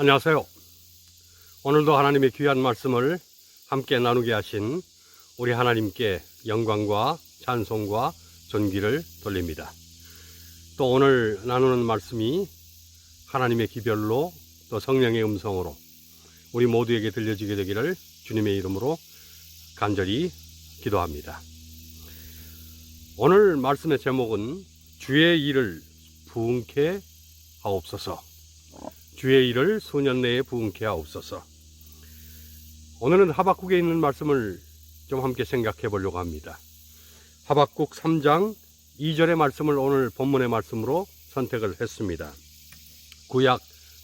안녕하세요. 오늘도 하나님의 귀한 말씀을 함께 나누게 하신 우리 하나님께 영광과 찬송과 존귀를 돌립니다. 또 오늘 나누는 말씀이 하나님의 기별로 또 성령의 음성으로 우리 모두에게 들려지게 되기를 주님의 이름으로 간절히 기도합니다. 오늘 말씀의 제목은 주의 일을 부응케 하옵소서. 주의 일을 수년 내에 부응케 하옵소서. 오늘은 하박국에 있는 말씀을 좀 함께 생각해 보려고 합니다. 하박국 3장 2절의 말씀을 오늘 본문의 말씀으로 선택을 했습니다. 구약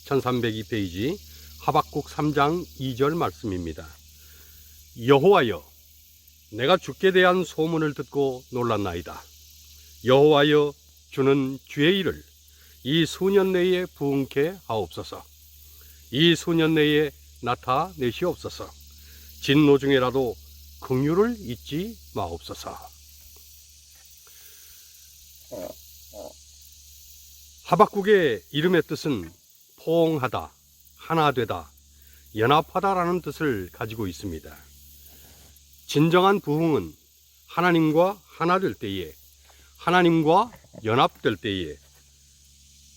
1302페이지 하박국 3장 2절 말씀입니다. 여호와여, 내가 주께 대한 소문을 듣고 놀랐나이다. 여호와여, 주는 주의 일을 이 수년 내에 부응케 하옵소서. 이 수년 내에 나타내시옵소서. 진노 중에라도 긍휼을 잊지 마옵소서. 하박국의 이름의 뜻은 포옹하다, 하나되다, 연합하다라는 뜻을 가지고 있습니다. 진정한 부흥은 하나님과 하나될 때에, 하나님과 연합될 때에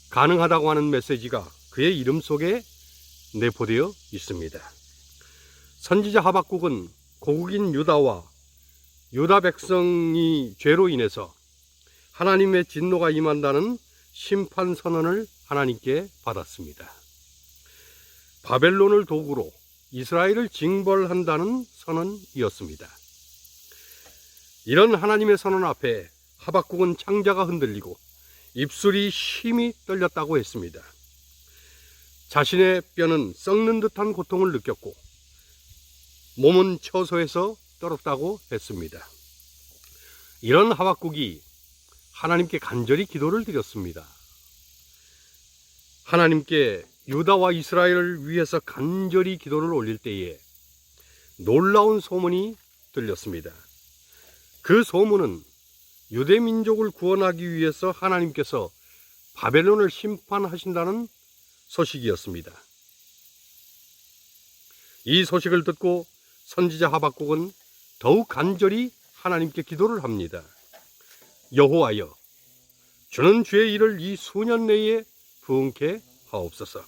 가능하다고 하는 메시지가 그의 이름 속에 내포되어 있습니다. 선지자 하박국은 고국인 유다와 유다 백성이 죄로 인해서 하나님의 진노가 임한다는 심판 선언을 하나님께 받았습니다. 바벨론을 도구로 이스라엘을 징벌한다는 선언이었습니다. 이런 하나님의 선언 앞에 하박국은 창자가 흔들리고 입술이 심히 떨렸다고 했습니다. 자신의 뼈는 썩는 듯한 고통을 느꼈고 몸은 처소에서 떨었다고 했습니다. 이런 하박국이 하나님께 간절히 기도를 드렸습니다. 하나님께 유다와 이스라엘을 위해서 간절히 기도를 올릴 때에 놀라운 소문이 들렸습니다. 그 소문은 유대 민족을 구원하기 위해서 하나님께서 바벨론을 심판하신다는 소식이었습니다. 이 소식을 듣고 선지자 하박국은 더욱 간절히 하나님께 기도를 합니다. 여호와여, 주는 주의 일을 이 수년 내에 부응케 하옵소서.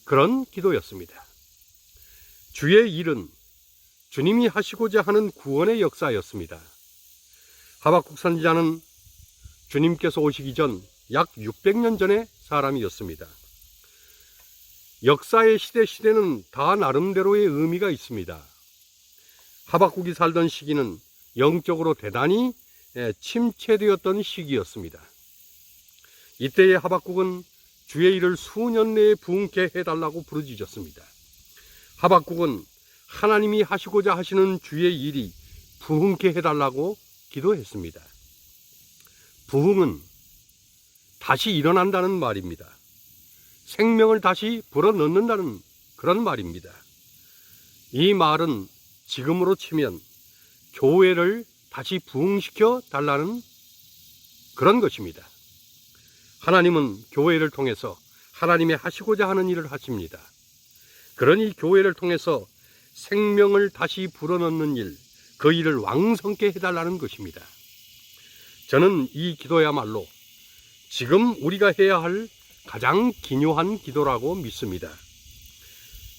그런 기도였습니다. 주의 일은 주님이 하시고자 하는 구원의 역사였습니다. 하박국 선지자는 주님께서 오시기 전 약 600년 전의 사람이었습니다. 역사의 시대는 다 나름대로의 의미가 있습니다. 하박국이 살던 시기는 영적으로 대단히 침체되었던 시기였습니다. 이때의 하박국은 주의 일을 수년 내에 부응케 해달라고 부르짖었습니다. 하박국은 하나님이 하시고자 하시는 주의 일이 부응케 해달라고 기도했습니다. 부흥은 다시 일어난다는 말입니다. 생명을 다시 불어넣는다는 그런 말입니다. 이 말은 지금으로 치면 교회를 다시 부흥시켜 달라는 그런 것입니다. 하나님은 교회를 통해서 하나님의 하시고자 하는 일을 하십니다. 그러니 교회를 통해서 생명을 다시 불어넣는 일, 그 일을 왕성케 해달라는 것입니다. 저는 이 기도야말로 지금 우리가 해야 할 가장 기묘한 기도라고 믿습니다.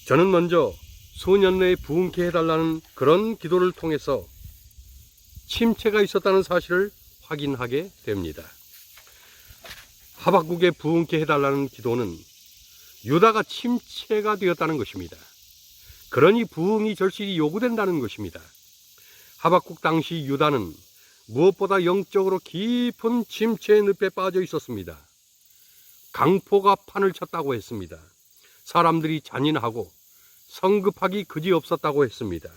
저는 먼저 수년 내에 부응케 해달라는 그런 기도를 통해서 침체가 있었다는 사실을 확인하게 됩니다. 하박국의 부응케 해달라는 기도는 유다가 침체가 되었다는 것입니다. 그러니 부응이 절실히 요구된다는 것입니다. 하박국 당시 유다는 무엇보다 영적으로 깊은 침체의 늪에 빠져 있었습니다. 강포가 판을 쳤다고 했습니다. 사람들이 잔인하고 성급하기 그지없었다고 했습니다.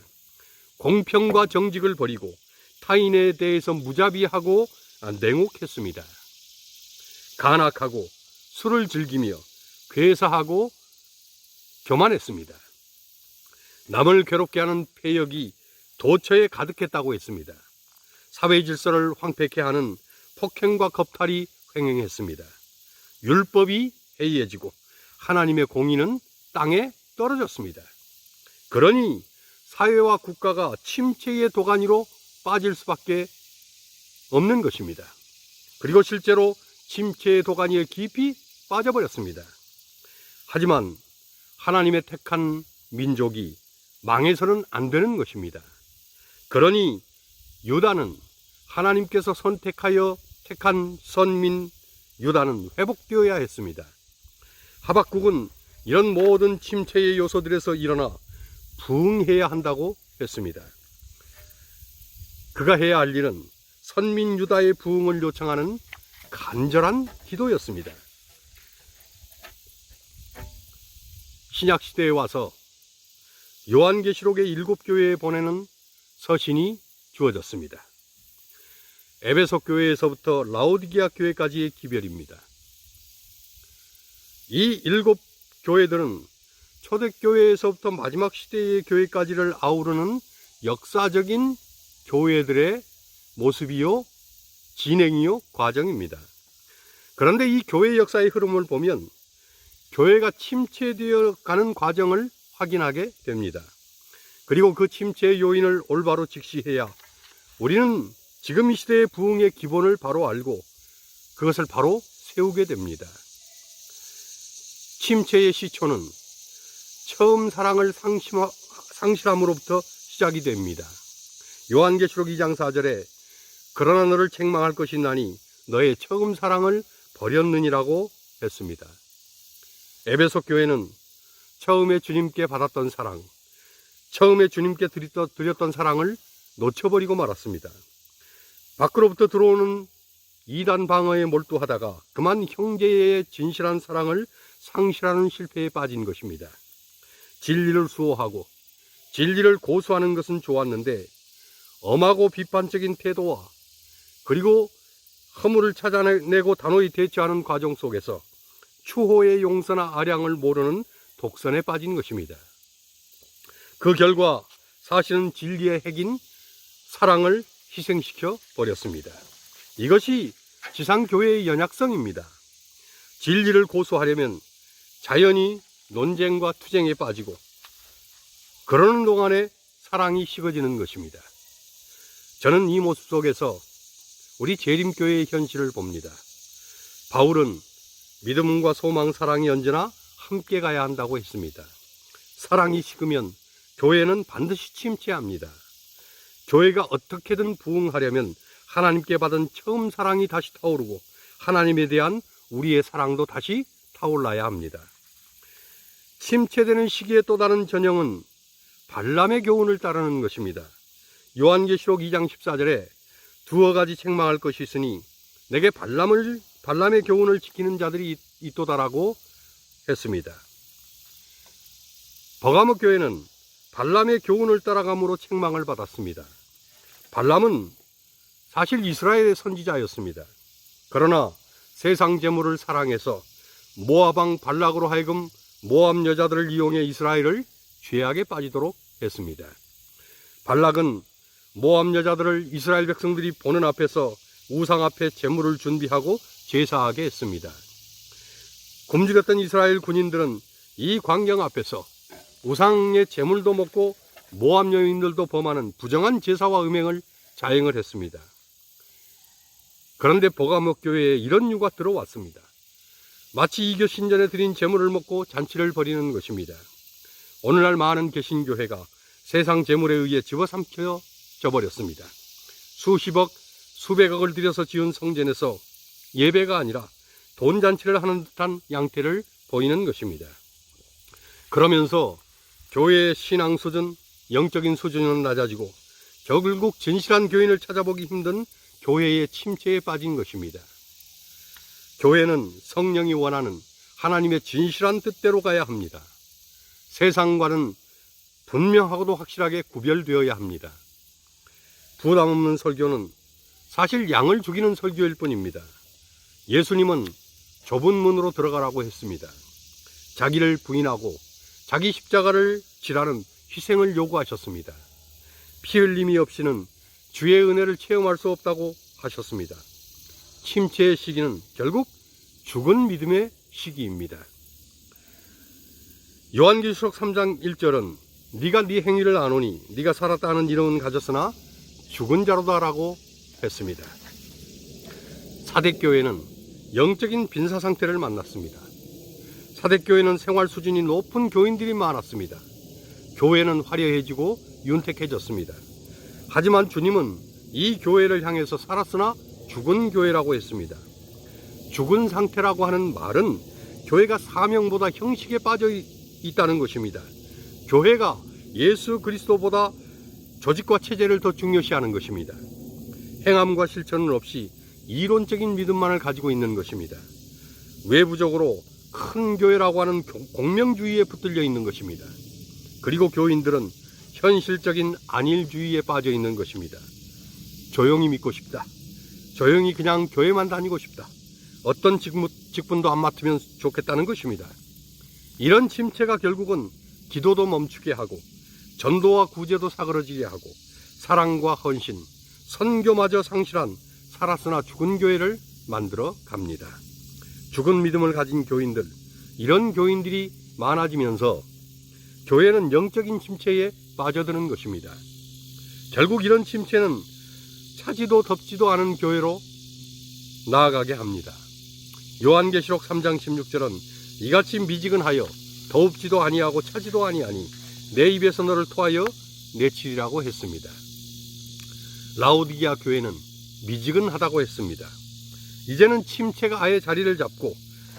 공평과 정직을 버리고 타인에 대해서 무자비하고 냉혹했습니다. 간악하고 술을 즐기며 괴사하고 교만했습니다. 남을 괴롭게 하는 폐역이 도처에 가득했다고 했습니다. 사회 질서를 황폐케 하는 폭행과 겁탈이 횡행했습니다. 율법이 해이해지고 하나님의 공의는 땅에 떨어졌습니다. 그러니 사회와 국가가 침체의 도가니로 빠질 수밖에 없는 것입니다. 그리고 실제로 침체의 도가니에 깊이 빠져버렸습니다. 하지만 하나님의 택한 민족이 망해서는 안 되는 것입니다. 그러니 유다는 하나님께서 선택하여 택한 선민 유다는 회복되어야 했습니다. 하박국은 이런 모든 침체의 요소들에서 일어나 부흥해야 한다고 했습니다. 그가 해야 할 일은 선민 유다의 부흥을 요청하는 간절한 기도였습니다. 신약시대에 와서 요한계시록의 7교회에 보내는 서신이 주어졌습니다. 에베소 교회에서부터 라오디게아 교회까지의 기별입니다. 이 7교회들은 초대교회에서부터 마지막 시대의 교회까지를 아우르는 역사적인 교회들의 모습이요, 진행이요, 과정입니다. 그런데 이 교회 역사의 흐름을 보면 교회가 침체되어 가는 과정을 확인하게 됩니다. 그리고 그 침체의 요인을 올바로 직시해야 우리는 지금 이 시대의 부흥의 기본을 바로 알고 그것을 바로 세우게 됩니다. 침체의 시초는 처음 사랑을 상실함으로부터 시작이 됩니다. 요한계시록 2장 4절에 그러나 너를 책망할 것이 나니 너의 처음 사랑을 버렸느니라고 했습니다. 에베소 교회는 처음에 주님께 받았던 사랑, 처음에 주님께 드렸던 사랑을 놓쳐버리고 말았습니다. 밖으로부터 들어오는 이단 방어에 몰두하다가 그만 형제의 진실한 사랑을 상실하는 실패에 빠진 것입니다. 진리를 수호하고 진리를 고수하는 것은 좋았는데 엄하고 비판적인 태도와 그리고 허물을 찾아내고 단호히 대처하는 과정 속에서 추호의 용서나 아량을 모르는 독선에 빠진 것입니다. 그 결과 사실은 진리의 핵인 사랑을 희생시켜 버렸습니다. 이것이 지상교회의 연약성입니다. 진리를 고수하려면 자연히 논쟁과 투쟁에 빠지고 그러는 동안에 사랑이 식어지는 것입니다. 저는 이 모습 속에서 우리 재림교회의 현실을 봅니다. 바울은 믿음과 소망, 사랑이 언제나 함께 가야 한다고 했습니다. 사랑이 식으면 교회는 반드시 침체합니다. 교회가 어떻게든 부흥하려면 하나님께 받은 처음 사랑이 다시 타오르고 하나님에 대한 우리의 사랑도 다시 타올라야 합니다. 침체되는 시기의 또 다른 전형은 발람의 교훈을 따르는 것입니다. 요한계시록 2장 14절에 두어 가지 책망할 것이 있으니 내게 발람의 교훈을 지키는 자들이 있도다라고 했습니다. 버가모 교회는 발람의 교훈을 따라감으로 책망을 받았습니다. 발람은 사실 이스라엘의 선지자였습니다. 그러나 세상 재물을 사랑해서 모압 왕 발락으로 하여금 모압 여자들을 이용해 이스라엘을 죄악에 빠지도록 했습니다. 발락은 모압 여자들을 이스라엘 백성들이 보는 앞에서 우상 앞에 제물을 준비하고 제사하게 했습니다. 굶주렸던 이스라엘 군인들은 이 광경 앞에서 우상의 제물도 먹고 모압 여인들도 범하는 부정한 제사와 음행을 자행을 했습니다. 그런데 버가모 교회에 이런 유가 들어왔습니다. 마치 이교 신전에 드린 제물을 먹고 잔치를 벌이는 것입니다. 오늘날 많은 개신교회가 세상 제물에 의해 집어삼켜져 버렸습니다. 수십억, 수백억을 들여서 지은 성전에서 예배가 아니라 돈잔치를 하는 듯한 양태를 보이는 것입니다. 그러면서 교회의 신앙 수준, 영적인 수준은 낮아지고 결국 진실한 교인을 찾아보기 힘든 교회의 침체에 빠진 것입니다. 교회는 성령이 원하는 하나님의 진실한 뜻대로 가야 합니다. 세상과는 분명하고도 확실하게 구별되어야 합니다. 부담 없는 설교는 사실 양을 죽이는 설교일 뿐입니다. 예수님은 좁은 문으로 들어가라고 했습니다. 자기를 부인하고 자기 십자가를 지라는 희생을 요구하셨습니다. 피 흘림이 없이는 주의 은혜를 체험할 수 없다고 하셨습니다. 침체의 시기는 결국 죽은 믿음의 시기입니다. 요한계시록 3장 1절은 네가 네 행위를 아노니 네가 살았다 하는 이름은 가졌으나 죽은 자로다라고 했습니다. 사대교회는 영적인 빈사 상태를 만났습니다. 사대교회는 생활 수준이 높은 교인들이 많았습니다. 교회는 화려해지고 윤택해졌습니다. 하지만 주님은 이 교회를 향해서 살았으나 죽은 교회라고 했습니다. 죽은 상태라고 하는 말은 교회가 사명보다 형식에 빠져 있다는 것입니다. 교회가 예수 그리스도보다 조직과 체제를 더 중요시하는 것입니다. 행함과 실천은 없이 이론적인 믿음만을 가지고 있는 것입니다. 외부적으로 큰 교회라고 하는 공명주의에 붙들려 있는 것입니다. 그리고 교인들은 현실적인 안일주의에 빠져 있는 것입니다. 조용히 믿고 싶다. 조용히 그냥 교회만 다니고 싶다. 어떤 직분도 안 맡으면 좋겠다는 것입니다. 이런 침체가 결국은 기도도 멈추게 하고 전도와 구제도 사그러지게 하고 사랑과 헌신, 선교마저 상실한 살았으나 죽은 교회를 만들어 갑니다. 죽은 믿음을 가진 교인들, 이런 교인들이 많아지면서 교회는 영적인 침체에 빠져드는 것입니다. 결국 이런 침체는 차지도 덥지도 않은 교회로 나아가게 합니다. 요한계시록 3장 16절은 이같이 미지근하여 더웁지도 아니하고 차지도 아니하니 내 입에서 너를 토하여 내치리라고 했습니다. 라오디게아 교회는 미지근하다고 했습니다. 이제는 침체가 아예 자리를 잡고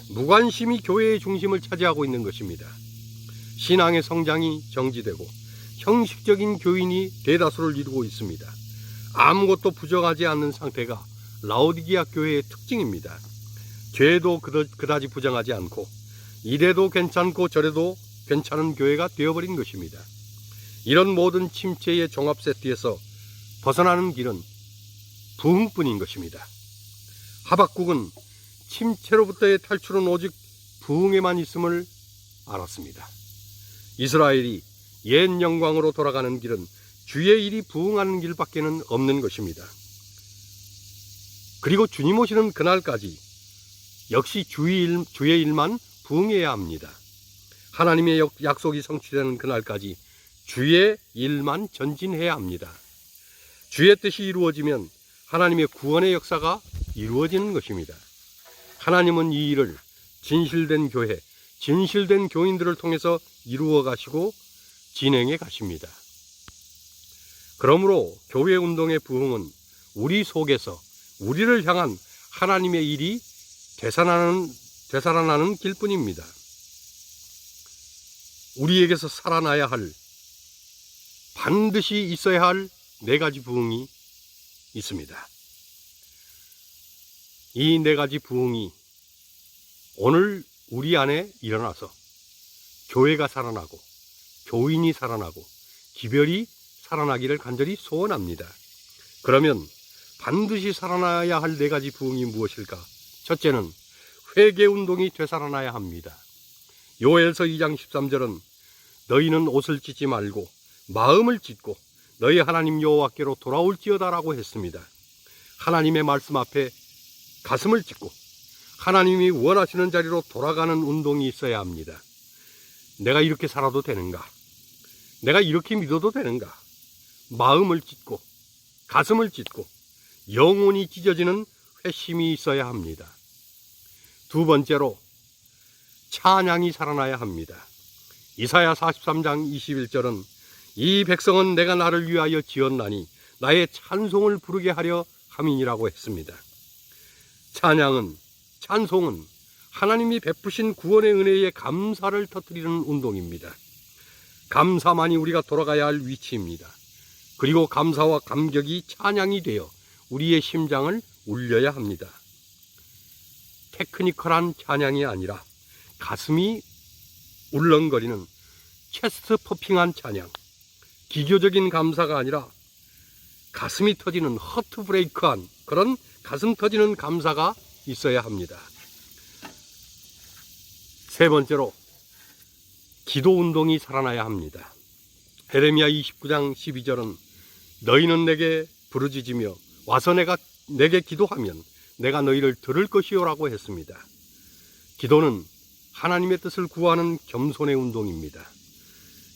무관심이 교회의 중심을 차지하고 있는 것입니다. 신앙의 성장이 정지되고 형식적인 교인이 대다수를 이루고 있습니다. 아무것도 부정하지 않는 상태가 라오디게아 교회의 특징입니다. 죄도 그다지 부정하지 않고 이래도 괜찮고 저래도 괜찮은 교회가 되어버린 것입니다. 이런 모든 침체의 종합 세트에서 벗어나는 길은 부흥뿐인 것입니다. 하박국은 침체로부터의 탈출은 오직 부흥에만 있음을 알았습니다. 이스라엘이 옛 영광으로 돌아가는 길은 주의 일이 부흥하는 길밖에는 없는 것입니다. 그리고 주님 오시는 그날까지 역시 주의 일만 부흥해야 합니다. 하나님의 약속이 성취되는 그날까지 주의 일만 전진해야 합니다. 주의 뜻이 이루어지면 하나님의 구원의 역사가 이루어지는 것입니다. 하나님은 이 일을 진실된 교회, 진실된 교인들을 통해서 이루어 가시고 진행해 가십니다. 그러므로 교회 운동의 부흥은 우리 속에서 우리를 향한 하나님의 일이 되살아나는 길뿐입니다. 우리에게서 살아나야 할, 반드시 있어야 할 4가지 부흥이 있습니다. 이 4가지 부흥이 오늘 우리 안에 일어나서 교회가 살아나고 교인이 살아나고 기별이 살아나기를 간절히 소원합니다. 그러면 반드시 살아나야 할 4가지 부흥이 무엇일까? 첫째는 회개운동이 되살아나야 합니다. 요엘서 2장 13절은 너희는 옷을 찢지 말고 마음을 찢고 너희 하나님 여호와께로 돌아올지어다라고 했습니다. 하나님의 말씀 앞에 가슴을 찢고 하나님이 원하시는 자리로 돌아가는 운동이 있어야 합니다. 내가 이렇게 살아도 되는가? 내가 이렇게 믿어도 되는가? 마음을 찢고 가슴을 찢고 영혼이 찢어지는 회심이 있어야 합니다. 2번째로 찬양이 살아나야 합니다. 이사야 43장 21절은 이 백성은 내가 나를 위하여 지었나니 나의 찬송을 부르게 하려 함이니라고 했습니다. 찬송은 하나님이 베푸신 구원의 은혜에 감사를 터뜨리는 운동입니다. 감사만이 우리가 돌아가야 할 위치입니다. 그리고 감사와 감격이 찬양이 되어 우리의 심장을 울려야 합니다. 테크니컬한 찬양이 아니라 가슴이 울렁거리는 체스트 퍼핑한 찬양, 기교적인 감사가 아니라 가슴이 터지는 허트 브레이크한 그런 가슴 터지는 감사가 있어야 합니다. 3번째로 기도 운동이 살아나야 합니다. 에레미야 29장 12절은 너희는 내게 부르짖으며 와서 내게 기도하면 내가 너희를 들을 것이요라고 했습니다. 기도는 하나님의 뜻을 구하는 겸손의 운동입니다.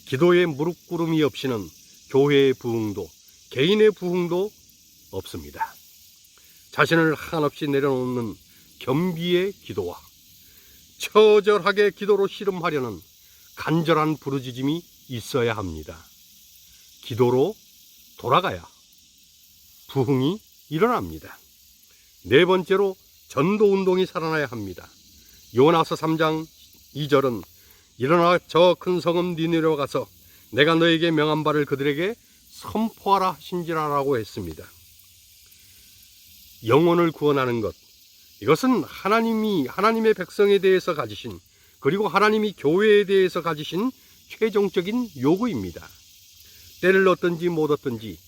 기도의 무릎 꿇음이 없이는 교회의 부흥도 개인의 부흥도 없습니다. 자신을 한없이 내려놓는 겸비의 기도와 처절하게 기도로 씨름하려는 간절한 부르짖음이 있어야 합니다. 기도로 돌아가야 부흥이 일어납니다. 네 번째로 전도운동이 살아나야 합니다. 요나서 3장 2절은 일어나 저 큰 성읍 니느웨로 가서 내가 너에게 명한 바를 그들에게 선포하라 하신지라라고 했습니다. 영혼을 구원하는 것, 이것은 하나님의 백성에 대해서 가지신, 그리고 하나님이 교회에 대해서 가지신 최종적인 요구입니다. 때를 얻든지 못 얻든지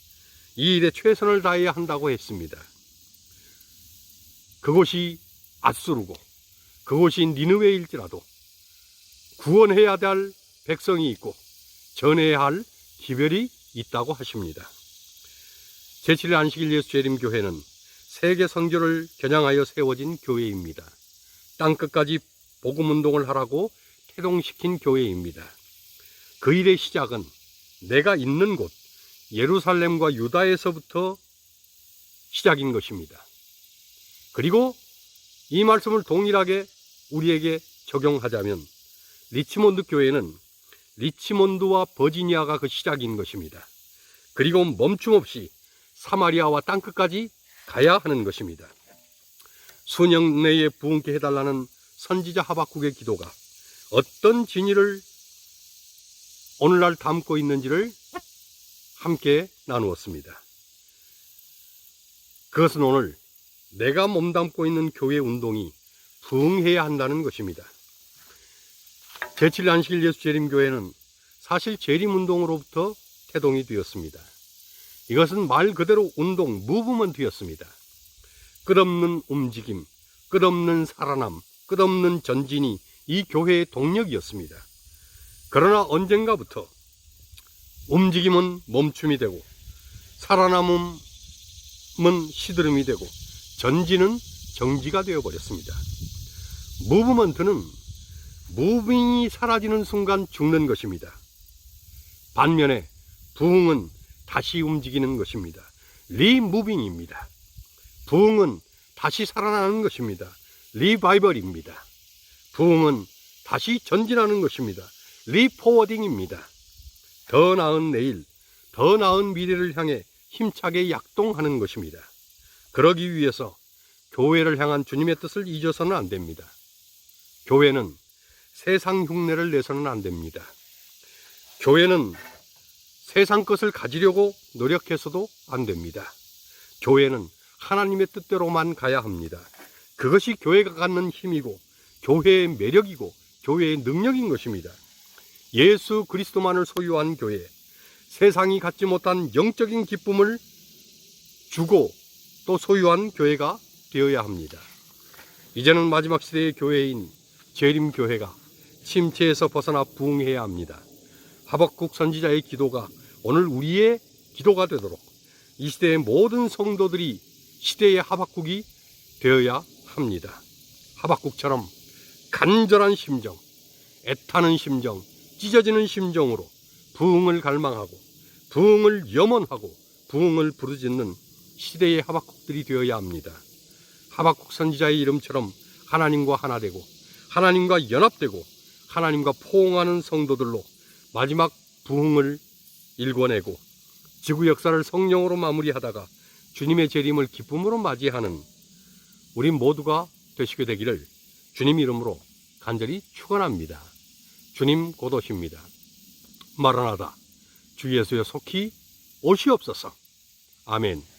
이 일에 최선을 다해야 한다고 했습니다. 그곳이 앗수르고 그곳이 니느웨일지라도 구원해야 할 백성이 있고 전해야 할 기별이 있다고 하십니다. 제7일 안식일 예수 재림교회는 세계 선교를 겨냥하여 세워진 교회입니다. 땅끝까지 복음운동을 하라고 태동시킨 교회입니다. 그 일의 시작은 내가 있는 곳 예루살렘과 유다에서부터 시작인 것입니다. 그리고 이 말씀을 동일하게 우리에게 적용하자면 리치몬드 교회는 리치몬드와 버지니아가 그 시작인 것입니다. 그리고 멈춤 없이 사마리아와 땅끝까지 가야 하는 것입니다. 수년 내에 부흥케 해달라는 선지자 하박국의 기도가 어떤 진리를 오늘날 담고 있는지를 함께 나누었습니다. 그것은 오늘 내가 몸담고 있는 교회 운동이 부흥해야 한다는 것입니다. 제7일 안식일 예수 재림교회는 사실 재림운동으로부터 태동이 되었습니다. 이것은 말 그대로 운동, 무브먼트였습니다. 끝없는 움직임, 끝없는 살아남, 끝없는 전진이 이 교회의 동력이었습니다. 그러나 언젠가부터 움직임은 멈춤이 되고 살아남음은 시들음이 되고 전진은 정지가 되어버렸습니다. 무브먼트는 무빙이 사라지는 순간 죽는 것입니다. 반면에 부흥은 다시 움직이는 것입니다. 리무빙입니다. 부흥은 다시 살아나는 것입니다. 리바이벌입니다. 부흥은 다시 전진하는 것입니다. 리포워딩입니다. 더 나은 내일, 더 나은 미래를 향해 힘차게 약동하는 것입니다. 그러기 위해서 교회를 향한 주님의 뜻을 잊어서는 안 됩니다. 교회는 세상 흉내를 내서는 안 됩니다. 교회는 세상 것을 가지려고 노력해서도 안 됩니다. 교회는 하나님의 뜻대로만 가야 합니다. 그것이 교회가 갖는 힘이고 교회의 매력이고 교회의 능력인 것입니다. 예수 그리스도만을 소유한 교회, 세상이 갖지 못한 영적인 기쁨을 주고 또 소유한 교회가 되어야 합니다. 이제는 마지막 시대의 교회인 재림교회가 침체에서 벗어나 부흥해야 합니다. 하박국 선지자의 기도가 오늘 우리의 기도가 되도록 이 시대의 모든 성도들이 시대의 하박국이 되어야 합니다. 하박국처럼 간절한 심정, 애타는 심정, 찢어지는 심정으로 부흥을 갈망하고 부흥을 염원하고 부흥을 부르짖는 시대의 하박국들이 되어야 합니다. 하박국 선지자의 이름처럼 하나님과 하나 되고 하나님과 연합되고 하나님과 포옹하는 성도들로 마지막 부흥을 일궈내고 지구 역사를 성령으로 마무리하다가 주님의 재림을 기쁨으로 맞이하는 우리 모두가 되시게 되기를 주님 이름으로 간절히 축원합니다. 주님 곧 오십니다. 마라나다, 주 예수여 속히 오시옵소서. 아멘.